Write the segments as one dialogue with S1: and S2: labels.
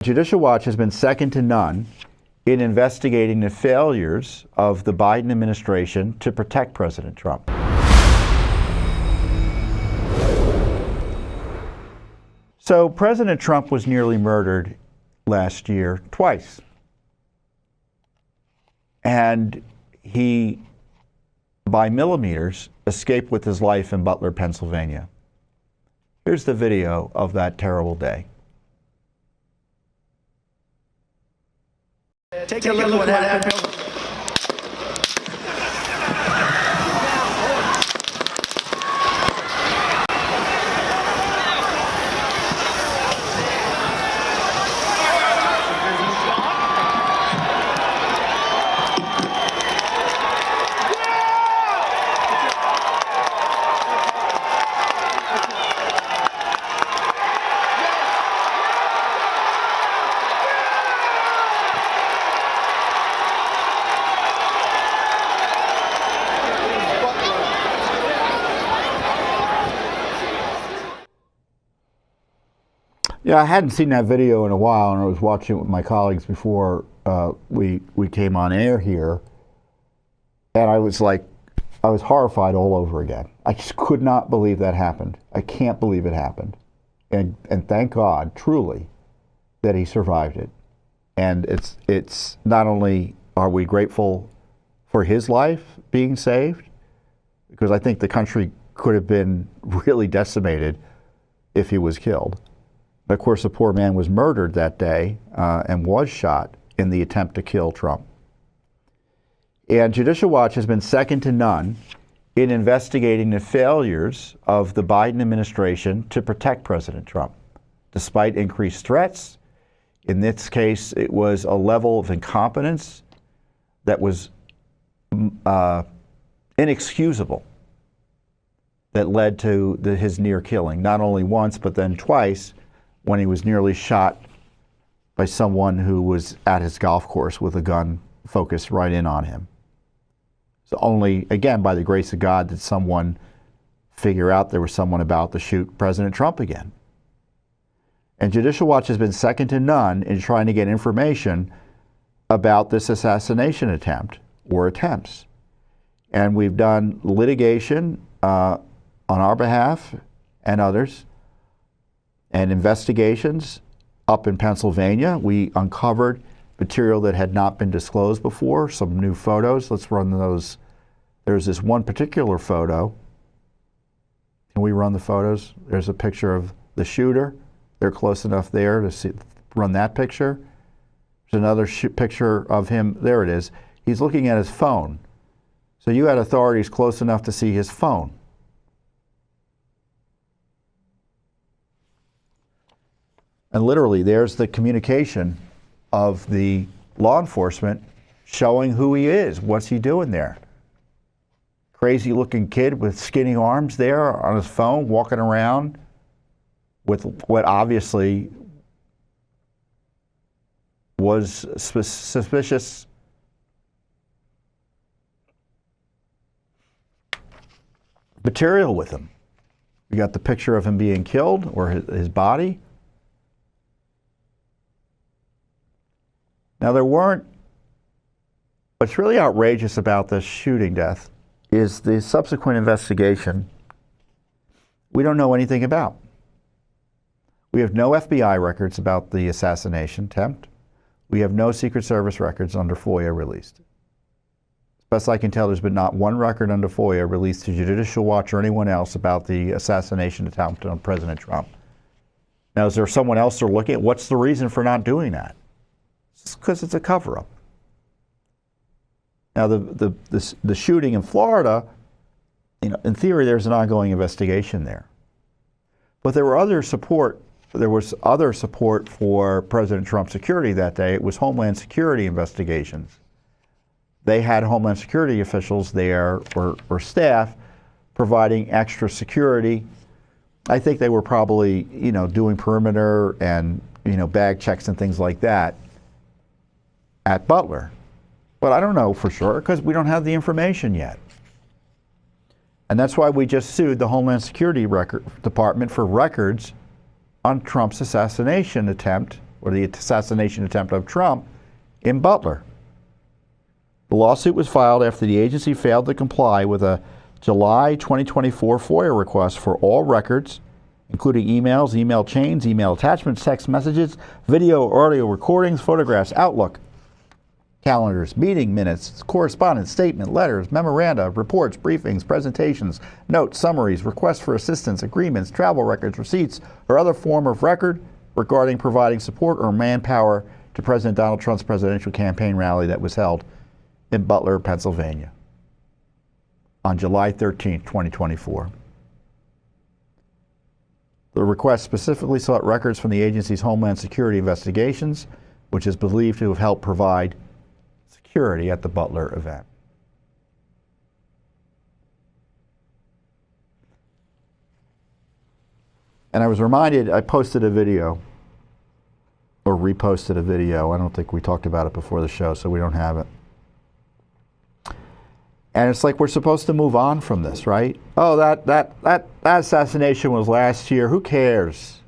S1: Judicial Watch has been second to none in investigating the failures of the Biden administration to protect President Trump. So President Trump was nearly murdered last year twice. And he, by millimeters, escaped with his life in Butler, Pennsylvania. Here's the video of that terrible day.
S2: Take a look at what happened.
S1: Yeah, I hadn't seen that video in a while, and I was watching it with my colleagues before we came on air here, and I was horrified all over again. I just could not believe that happened. I can't believe it happened, and thank God, truly, that he survived it. And it's not only are we grateful for his life being saved, because I think the country could have been really decimated if he was killed. Of course, the poor man was murdered that day and was shot in the attempt to kill Trump. And Judicial Watch has been second to none in investigating the failures of the Biden administration to protect President Trump, despite increased threats. In this case, it was a level of incompetence that was inexcusable that led to his near killing, not only once, but then twice, when he was nearly shot by someone who was at his golf course with a gun focused right in on him. So only, again, by the grace of God, did someone figure out there was someone about to shoot President Trump again. And Judicial Watch has been second to none in trying to get information about this assassination attempt or attempts. And we've done litigation on our behalf and others, and investigations up in Pennsylvania. We uncovered material that had not been disclosed before, some new photos. Let's run those. There's this one particular photo. Can we run the photos? There's a picture of the shooter. They're close enough there to see, run that picture. There's another picture of him. There it is. He's looking at his phone. So you had authorities close enough to see his phone. And literally, there's the communication of the law enforcement showing who he is. What's he doing there? Crazy looking kid with skinny arms there on his phone, walking around with what obviously was suspicious material with him. You got the picture of him being killed, or his body. Now, what's really outrageous about this shooting death is the subsequent investigation we don't know anything about. We have no FBI records about the assassination attempt. We have no Secret Service records under FOIA released. As best I can tell, there's been not one record under FOIA released to Judicial Watch or anyone else about the assassination attempt on President Trump. Now, is there someone else they're looking at? What's the reason for not doing that? It's because it's a cover-up. Now, the shooting in Florida, in theory, there's an ongoing investigation there. But there was other support for President Trump's security that day. It was Homeland Security investigations. They had Homeland Security officials there, or staff, providing extra security. I think they were probably, doing perimeter and, bag checks and things like that at Butler. But I don't know for sure because we don't have the information yet. And that's why we just sued the Homeland Security Department for records on Trump's assassination attempt or the assassination attempt of Trump in Butler. The lawsuit was filed after the agency failed to comply with a July 2024 FOIA request for all records, including emails, email chains, email attachments, text messages, video, audio recordings, photographs, Outlook, calendars, meeting minutes, correspondence, statement, letters, memoranda, reports, briefings, presentations, notes, summaries, requests for assistance, agreements, travel records, receipts, or other form of record regarding providing support or manpower to President Donald Trump's presidential campaign rally that was held in Butler, Pennsylvania on July 13, 2024. The request specifically sought records from the agency's Homeland Security investigations, which is believed to have helped provide security at the Butler event. And I was reminded, I posted a video, or reposted a video. I don't think we talked about it before the show, so we don't have it. And it's like we're supposed to move on from this, right? Oh, that assassination was last year. Who cares?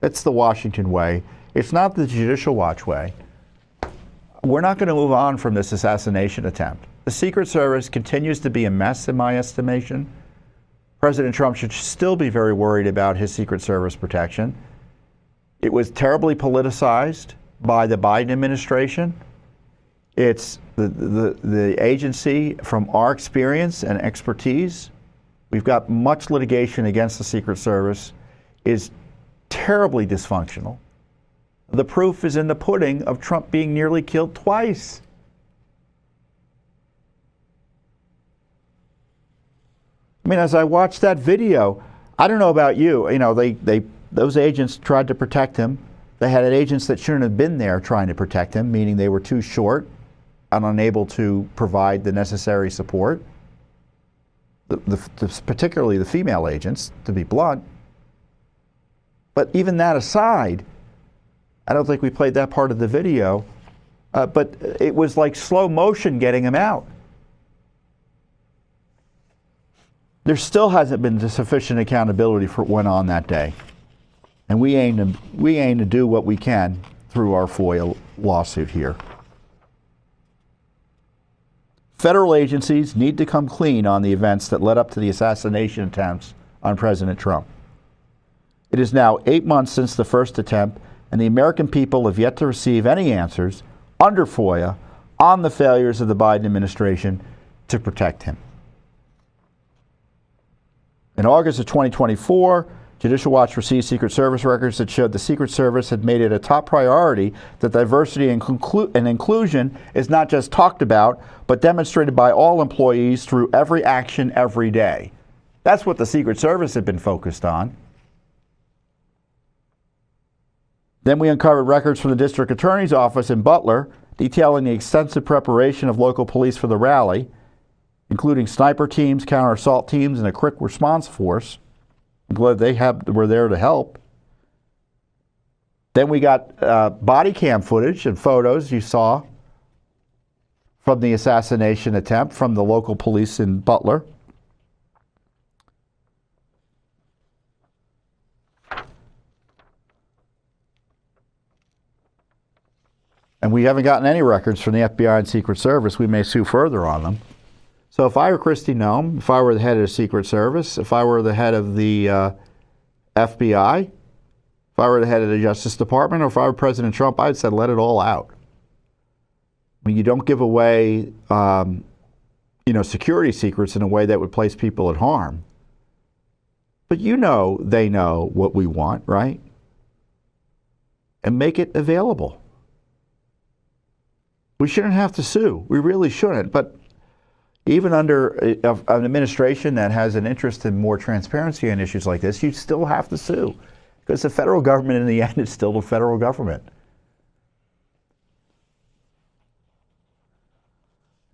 S1: It's the Washington way. It's not the Judicial Watch way. We're not going to move on from this assassination attempt. The Secret Service continues to be a mess, in my estimation. President Trump should still be very worried about his Secret Service protection. It was terribly politicized by the Biden administration. It's the agency, from our experience and expertise, we've got much litigation against the Secret Service, is terribly dysfunctional. The proof is in the pudding of Trump being nearly killed twice. I mean, as I watched that video, I don't know about you, those agents tried to protect him. They had agents that shouldn't have been there trying to protect him, meaning they were too short and unable to provide the necessary support. Particularly the female agents, to be blunt. But even that aside, I don't think we played that part of the video, but it was like slow motion getting him out. There still hasn't been sufficient accountability for what went on that day. And we aim to do what we can through our FOIA lawsuit here. Federal agencies need to come clean on the events that led up to the assassination attempts on President Trump. It is now 8 months since the first attempt, and the American people have yet to receive any answers under FOIA on the failures of the Biden administration to protect him. In August of 2024, Judicial Watch received Secret Service records that showed the Secret Service had made it a top priority that diversity and inclusion is not just talked about, but demonstrated by all employees through every action every day. That's what the Secret Service had been focused on. Then we uncovered records from the District Attorney's Office in Butler detailing the extensive preparation of local police for the rally, including sniper teams, counter-assault teams, and a quick response force. I'm glad they were there to help. Then we got body cam footage and photos you saw from the assassination attempt from the local police in Butler. And we haven't gotten any records from the FBI and Secret Service. We may sue further on them. So if I were Kristi Noem, if I were the head of the Secret Service, if I were the head of the FBI, if I were the head of the Justice Department, or if I were President Trump, I'd say let it all out. I mean, you don't give away, security secrets in a way that would place people at harm. But they know what we want, right? And make it available. We shouldn't have to sue. We really shouldn't. But even under an administration that has an interest in more transparency on issues like this, you still have to sue. Because the federal government, in the end, is still the federal government.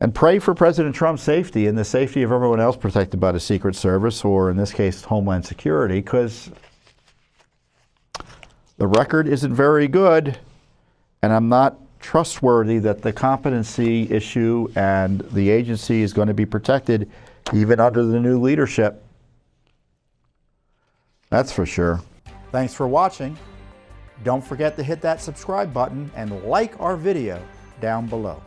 S1: And pray for President Trump's safety and the safety of everyone else protected by the Secret Service, or in this case, Homeland Security, because the record isn't very good, and I'm not trustworthy that the competency issue and the agency is going to be protected even under the new leadership. That's for sure. Thanks for watching. Don't forget to hit that subscribe button and like our video down below.